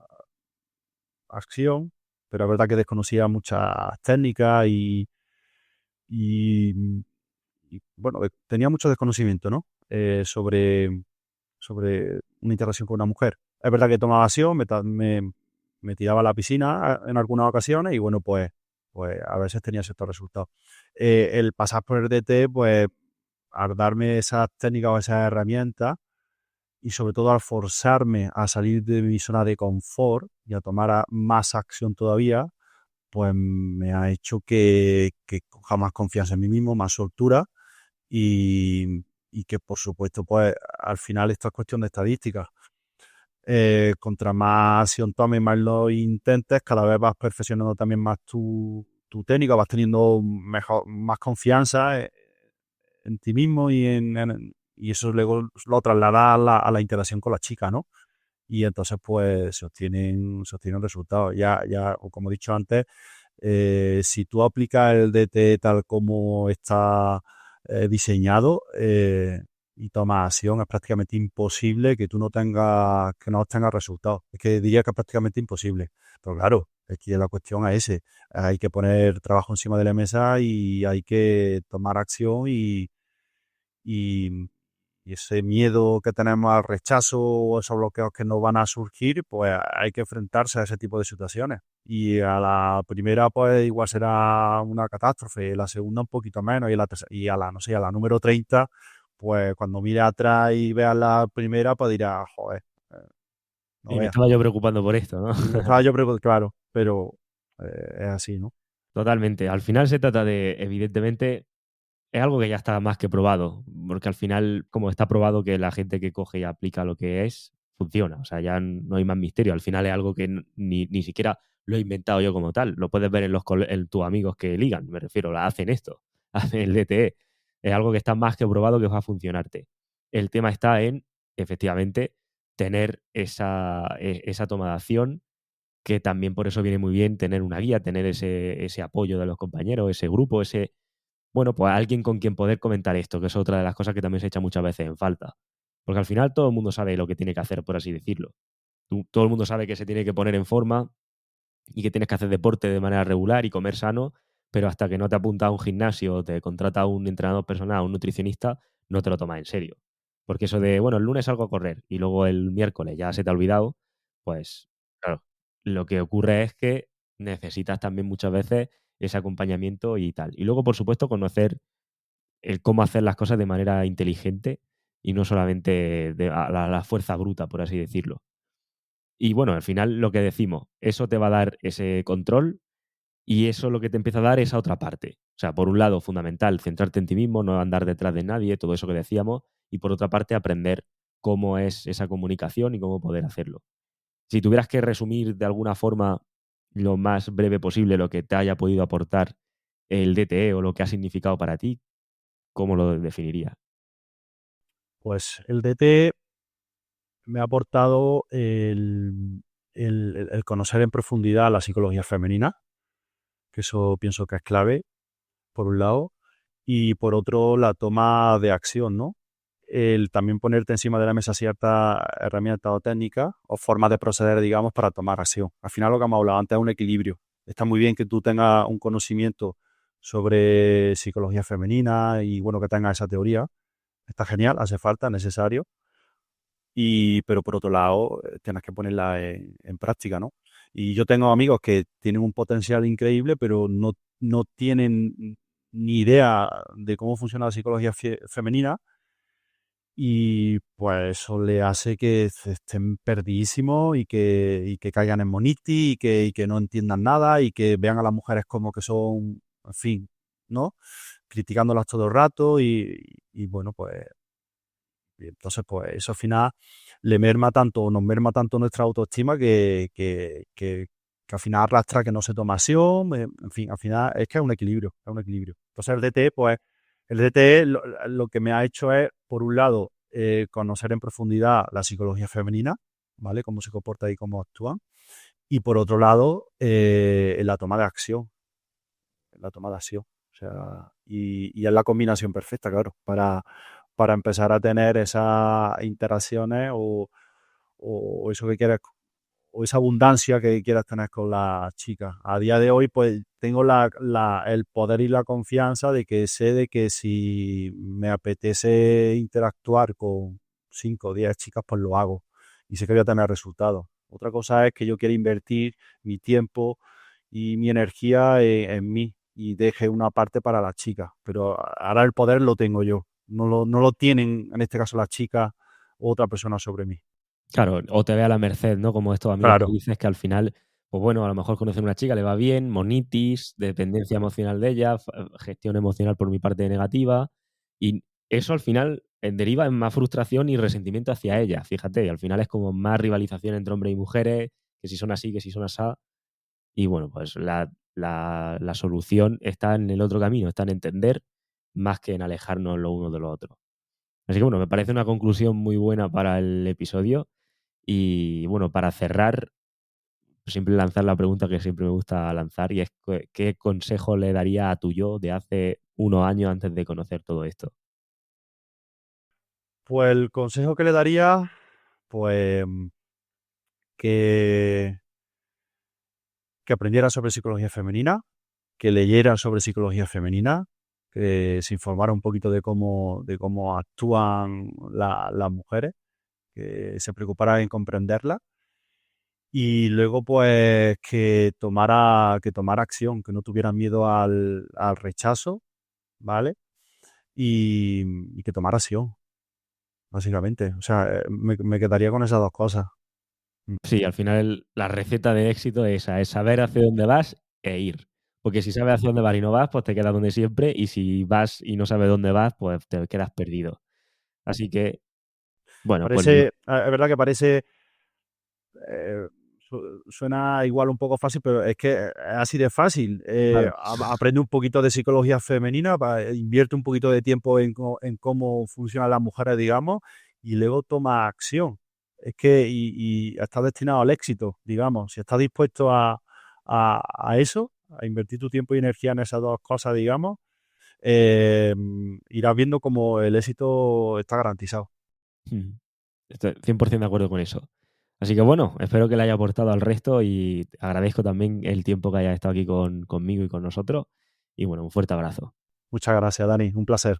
acción, pero es verdad que desconocía muchas técnicas y, bueno, tenía mucho desconocimiento, ¿no? Sobre una interacción con una mujer. Es verdad que tomaba acción, me tiraba a la piscina en algunas ocasiones y bueno, pues a veces tenía ciertos resultados. El pasar por el DT, pues al darme esas técnicas o esas herramientas y sobre todo al forzarme a salir de mi zona de confort y a tomar más acción todavía, pues me ha hecho que coja más confianza en mí mismo, más soltura y que por supuesto, pues al final esto es cuestión de estadísticas. Contra más acción tomes, más lo intentes, cada vez vas perfeccionando también más tu técnica, vas teniendo más confianza en ti mismo y eso luego lo traslada a la interacción con la chica, ¿no? Y entonces pues se obtienen resultados. Ya, o como he dicho antes, si tú aplicas el DT tal como está diseñado y tomas acción, es prácticamente imposible que tú no obtengas resultados. Es que diría que es prácticamente imposible. Pero claro, es que la cuestión es ese. Hay que poner trabajo encima de la mesa y hay que tomar acción y, y ese miedo que tenemos al rechazo o esos bloqueos que nos van a surgir, pues hay que enfrentarse a ese tipo de situaciones. Y a la primera, pues igual será una catástrofe, la segunda un poquito menos, y a la, no sé, a la número 30 pues cuando mire atrás y vea la primera, pues dirá, joder, eh, no Y me veas. estaba yo preocupando por esto, ¿no? Y me estaba yo preocupado, claro, pero es así, ¿no? Totalmente. Al final se trata de, evidentemente, es algo que ya está más que probado, porque al final, como está probado que la gente que coge y aplica lo que es, funciona. O sea, ya no hay más misterio. Al final es algo que ni siquiera lo he inventado yo como tal. Lo puedes ver en tus amigos que ligan, me refiero, hacen esto, hacen el DTE. Es algo que está más que probado que va a funcionarte. El tema está en, efectivamente, tener esa toma de acción, que también por eso viene muy bien tener una guía, tener ese apoyo de los compañeros, ese grupo, bueno, pues alguien con quien poder comentar esto, que es otra de las cosas que también se echa muchas veces en falta. Porque al final todo el mundo sabe lo que tiene que hacer, por así decirlo. Todo el mundo sabe que se tiene que poner en forma y que tienes que hacer deporte de manera regular y comer sano, pero hasta que no te apunta a un gimnasio o te contrata a un entrenador personal, un nutricionista, no te lo tomas en serio. Porque eso de, bueno, el lunes salgo a correr y luego el miércoles ya se te ha olvidado, pues claro, lo que ocurre es que necesitas también muchas veces ese acompañamiento y tal. Y luego, por supuesto, conocer el cómo hacer las cosas de manera inteligente y no solamente a la fuerza bruta, por así decirlo. Y bueno, al final lo que decimos, eso te va a dar ese control y eso lo que te empieza a dar esa otra parte. O sea, por un lado, fundamental, centrarte en ti mismo, no andar detrás de nadie, todo eso que decíamos, y por otra parte, aprender cómo es esa comunicación y cómo poder hacerlo. Si tuvieras que resumir de alguna forma lo más breve posible lo que te haya podido aportar el DTE o lo que ha significado para ti, ¿cómo lo definirías? Pues el DT me ha aportado el conocer en profundidad la psicología femenina, que eso pienso que es clave, por un lado, y por otro, la toma de acción, ¿no? El también ponerte encima de la mesa ciertas herramientas o técnicas o formas de proceder, digamos, para tomar acción. Al final, lo que hemos hablado antes es un equilibrio. Está muy bien que tú tengas un conocimiento sobre psicología femenina y, bueno, que tengas esa teoría. Está genial, hace falta, necesario. Pero por otro lado, tienes que ponerla en práctica, ¿no? Y yo tengo amigos que tienen un potencial increíble, pero no tienen ni idea de cómo funciona la psicología femenina y pues eso le hace que estén perdidísimos y que caigan en monitis y que no entiendan nada y que vean a las mujeres como que son, en fin, ¿no? Criticándolas todo el rato y bueno, pues y entonces, pues eso al final le merma tanto, o nos merma tanto nuestra autoestima que al final arrastra que no se toma acción, en fin, al final es que es un equilibrio, es un equilibrio. Entonces el DT, pues, el DT lo que me ha hecho es, por un lado, conocer en profundidad la psicología femenina, ¿vale? Cómo se comporta y cómo actúan. Y por otro lado, la toma de acción, la toma de acción. O sea, y es la combinación perfecta, claro, para empezar a tener esas interacciones o eso que quieres, o esa abundancia que quieras tener con las chicas. A día de hoy, pues tengo el poder y la confianza de que sé de que si me apetece interactuar con 5 o 10 chicas, pues lo hago y sé que voy a tener resultados. Otra cosa es que yo quiera invertir mi tiempo y mi energía en mí y deje una parte para las chicas, pero ahora el poder lo tengo yo. No lo tienen, en este caso, las chicas otra persona sobre mí. Claro, o te ve a la merced, ¿no? Como estos amigos que Claro, dices que al final, pues bueno, a lo mejor conocen a una chica, le va bien, monitis, dependencia emocional de ella, gestión emocional por mi parte negativa, y eso al final deriva en más frustración y resentimiento hacia ella, fíjate, y al final es como más rivalización entre hombres y mujeres, que si son así, que si son asá, y bueno, pues la solución está en el otro camino, está en entender más que en alejarnos lo uno de lo otro. Así que bueno, me parece una conclusión muy buena para el episodio. Y bueno, para cerrar, siempre lanzar la pregunta que siempre me gusta lanzar y es ¿qué consejo le daría a tu yo de hace unos años antes de conocer todo esto? pues el consejo que le daría, pues que, que aprendiera sobre psicología femenina, que leyera sobre psicología femenina, que se informara un poquito de cómo actúan las mujeres, que se preocupara en comprenderla y luego pues que tomara acción, que no tuviera miedo al rechazo, ¿vale? Y que tomara acción, básicamente. O sea, me quedaría con esas dos cosas. Mm. Sí, al final la receta de éxito es esa, es saber hacia dónde vas e ir. Porque si sabes hacia dónde vas y no vas, pues te quedas donde siempre, y si vas y no sabes dónde vas, pues te quedas perdido. Así que, bueno, pues Parece, es verdad que parece, eh, suena igual un poco fácil, pero es que es así de fácil. claro. Aprende un poquito de psicología femenina, invierte un poquito de tiempo en cómo funcionan las mujeres, digamos, y luego toma acción. Es que, y está destinado al éxito, digamos. Si estás dispuesto a eso, a invertir tu tiempo y energía en esas dos cosas, digamos, eh, irás viendo como el éxito está garantizado. Mm. Estoy 100% de acuerdo con eso. Así que bueno, espero que le haya aportado al resto y agradezco también el tiempo que hayas estado aquí conmigo y con nosotros. Y bueno, un fuerte abrazo. Muchas gracias, Dani. Un placer.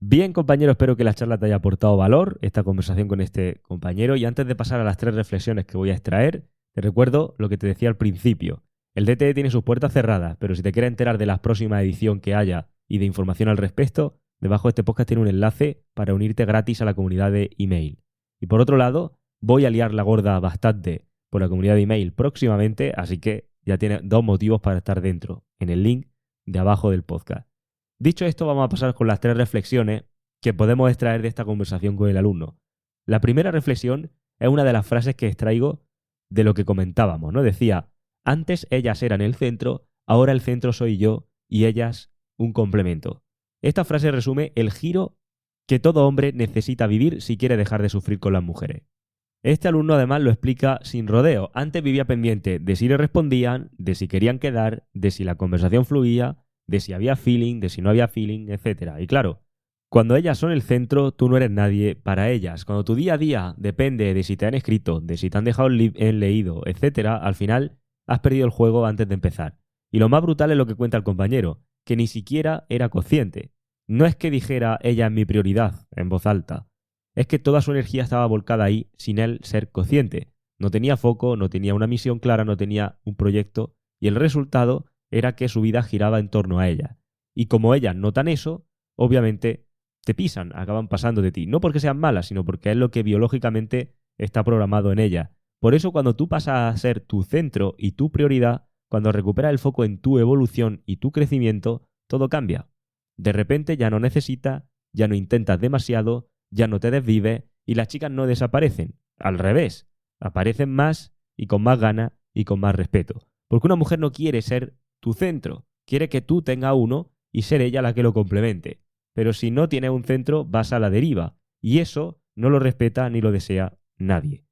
Bien, compañero, espero que la charla te haya aportado valor, esta conversación con este compañero. Y antes de pasar a las 3 reflexiones que voy a extraer, te recuerdo lo que te decía al principio. El DTE tiene sus puertas cerradas, pero si te quieres enterar de la próxima edición que haya y de información al respecto, debajo de este podcast tiene un enlace para unirte gratis a la comunidad de email. Y por otro lado, voy a liar la gorda bastante por la comunidad de email próximamente, así que ya tienes 2 motivos para estar dentro, en el link de abajo del podcast. Dicho esto, vamos a pasar con las 3 reflexiones que podemos extraer de esta conversación con el alumno. La primera reflexión es una de las frases que extraigo de lo que comentábamos, ¿no? Decía, antes ellas eran el centro, ahora el centro soy yo y ellas un complemento. Esta frase resume el giro que todo hombre necesita vivir si quiere dejar de sufrir con las mujeres. Este alumno además lo explica sin rodeo. Antes vivía pendiente de si le respondían, de si querían quedar, de si la conversación fluía, de si había feeling, de si no había feeling, etc. Y claro, cuando ellas son el centro, tú no eres nadie para ellas. Cuando tu día a día depende de si te han escrito, de si te han dejado en leído, etc., al final has perdido el juego antes de empezar. Y lo más brutal es lo que cuenta el compañero, que ni siquiera era consciente. No es que dijera ella es mi prioridad en voz alta, es que toda su energía estaba volcada ahí sin él ser consciente. No tenía foco, no tenía una misión clara, no tenía un proyecto, y el resultado era que su vida giraba en torno a ella. Y como ellas notan eso, obviamente te pisan, acaban pasando de ti. No porque sean malas, sino porque es lo que biológicamente está programado en ella. Por eso cuando tú pasas a ser tu centro y tu prioridad, cuando recuperas el foco en tu evolución y tu crecimiento, todo cambia. De repente ya no necesitas, ya no intentas demasiado, ya no te desvives y las chicas no desaparecen. Al revés, aparecen más y con más ganas y con más respeto. Porque una mujer no quiere ser tu centro, quiere que tú tengas uno y ser ella la que lo complemente. Pero si no tienes un centro, vas a la deriva. Y eso no lo respeta ni lo desea nadie.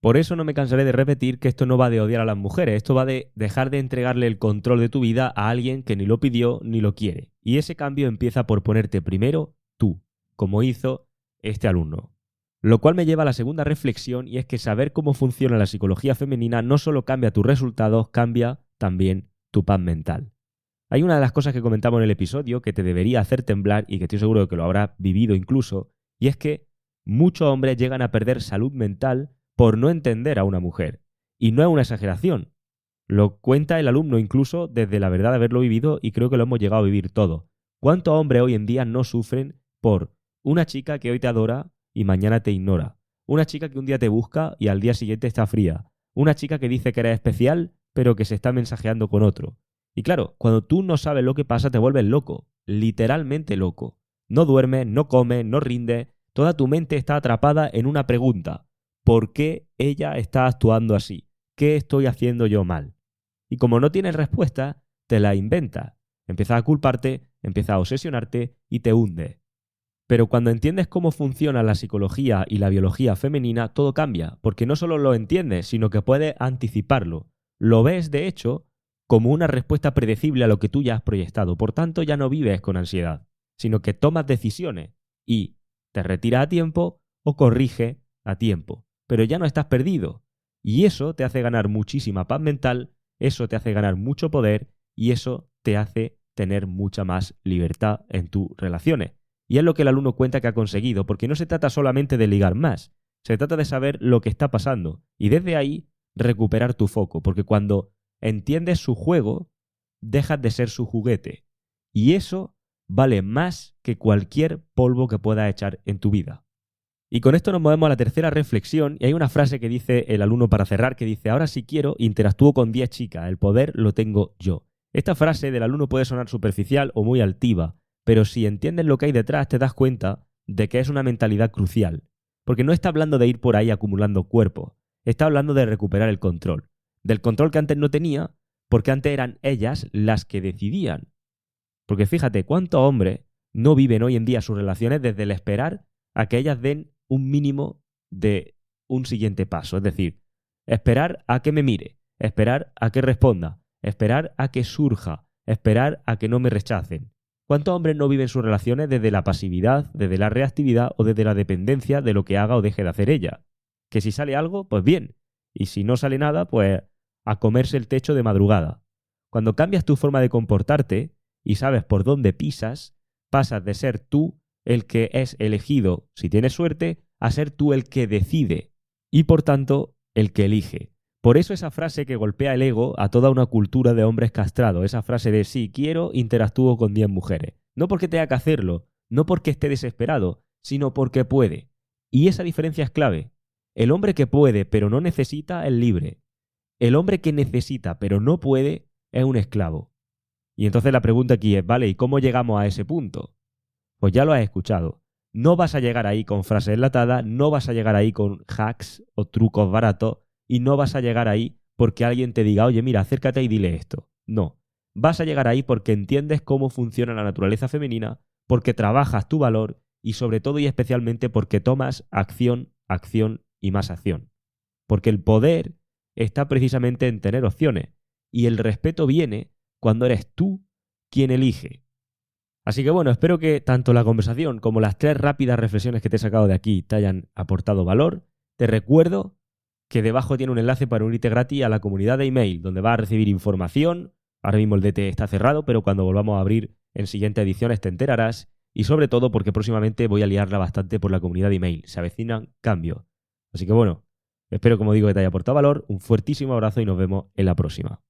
Por eso no me cansaré de repetir que esto no va de odiar a las mujeres, esto va de dejar de entregarle el control de tu vida a alguien que ni lo pidió ni lo quiere. Y ese cambio empieza por ponerte primero tú, como hizo este alumno. Lo cual me lleva a la segunda reflexión, y es que saber cómo funciona la psicología femenina no solo cambia tus resultados, cambia también tu paz mental. Hay una de las cosas que comentamos en el episodio que te debería hacer temblar y que estoy seguro de que lo habrás vivido incluso, y es que muchos hombres llegan a perder salud mental por no entender a una mujer. Y no es una exageración. Lo cuenta el alumno incluso desde la verdad de haberlo vivido, y creo que lo hemos llegado a vivir todo. ¿Cuántos hombres hoy en día no sufren por una chica que hoy te adora, y mañana te ignora. Una chica que un día te busca y al día siguiente está fría. Una chica que dice que eres especial, pero que se está mensajeando con otro. Y claro, cuando tú no sabes lo que pasa, te vuelves loco. Literalmente loco. No duermes, no comes, no rindes. Toda tu mente está atrapada en una pregunta. ¿Por qué ella está actuando así? ¿Qué estoy haciendo yo mal? Y como no tienes respuesta, te la inventas. Empiezas a culparte, empiezas a obsesionarte y te hundes. Pero cuando entiendes cómo funciona la psicología y la biología femenina, todo cambia, porque no solo lo entiendes, sino que puedes anticiparlo. Lo ves, de hecho, como una respuesta predecible a lo que tú ya has proyectado. Por tanto, ya no vives con ansiedad, sino que tomas decisiones y te retiras a tiempo o corriges a tiempo. Pero ya no estás perdido. Y eso te hace ganar muchísima paz mental, eso te hace ganar mucho poder y eso te hace tener mucha más libertad en tus relaciones. Y es lo que el alumno cuenta que ha conseguido, porque no se trata solamente de ligar más, se trata de saber lo que está pasando y desde ahí recuperar tu foco, porque cuando entiendes su juego, dejas de ser su juguete. Y eso vale más que cualquier polvo que puedas echar en tu vida. Y con esto nos movemos a la tercera reflexión y hay una frase que dice el alumno para cerrar que dice: ahora si quiero, interactúo con 10 chicas, el poder lo tengo yo. Esta frase del alumno puede sonar superficial o muy altiva, pero si entiendes lo que hay detrás te das cuenta de que es una mentalidad crucial. Porque no está hablando de ir por ahí acumulando cuerpos, está hablando de recuperar el control. Del control que antes no tenía, porque antes eran ellas las que decidían. Porque fíjate, ¿cuántos hombres no viven hoy en día sus relaciones desde el esperar a que ellas den un mínimo de un siguiente paso? Es decir, esperar a que me mire, esperar a que responda, esperar a que surja, esperar a que no me rechacen. ¿Cuántos hombres no viven sus relaciones desde la pasividad, desde la reactividad o desde la dependencia de lo que haga o deje de hacer ella? Que si sale algo, pues bien. Y si no sale nada, pues a comerse el techo de madrugada. Cuando cambias tu forma de comportarte y sabes por dónde pisas, pasas de ser tú el que es elegido, si tienes suerte, a ser tú el que decide y por tanto el que elige. Por eso esa frase que golpea el ego a toda una cultura de hombres castrados, esa frase de sí, quiero, interactúo con 10 mujeres. No porque tenga que hacerlo, no porque esté desesperado, sino porque puede. Y esa diferencia es clave. El hombre que puede pero no necesita es libre. El hombre que necesita pero no puede es un esclavo. Y entonces la pregunta aquí es, vale, ¿y cómo llegamos a ese punto? Pues ya lo has escuchado. No vas a llegar ahí con frases enlatadas, no vas a llegar ahí con hacks o trucos baratos y no vas a llegar ahí porque alguien te diga, oye, mira, acércate y dile esto. No. Vas a llegar ahí porque entiendes cómo funciona la naturaleza femenina, porque trabajas tu valor y sobre todo y especialmente porque tomas acción, acción y más acción. Porque el poder está precisamente en tener opciones y el respeto viene cuando eres tú quien elige. Así que bueno, espero que tanto la conversación como las 3 rápidas reflexiones que te he sacado de aquí te hayan aportado valor. Te recuerdo que debajo tiene un enlace para unirte gratis a la comunidad de email, donde vas a recibir información. Ahora mismo el DT está cerrado, pero cuando volvamos a abrir en siguientes ediciones te enterarás. Y sobre todo porque próximamente voy a liarla bastante por la comunidad de email. Se avecinan cambios. Así que bueno, espero, como digo, que te haya aportado valor. Un fuertísimo abrazo y nos vemos en la próxima.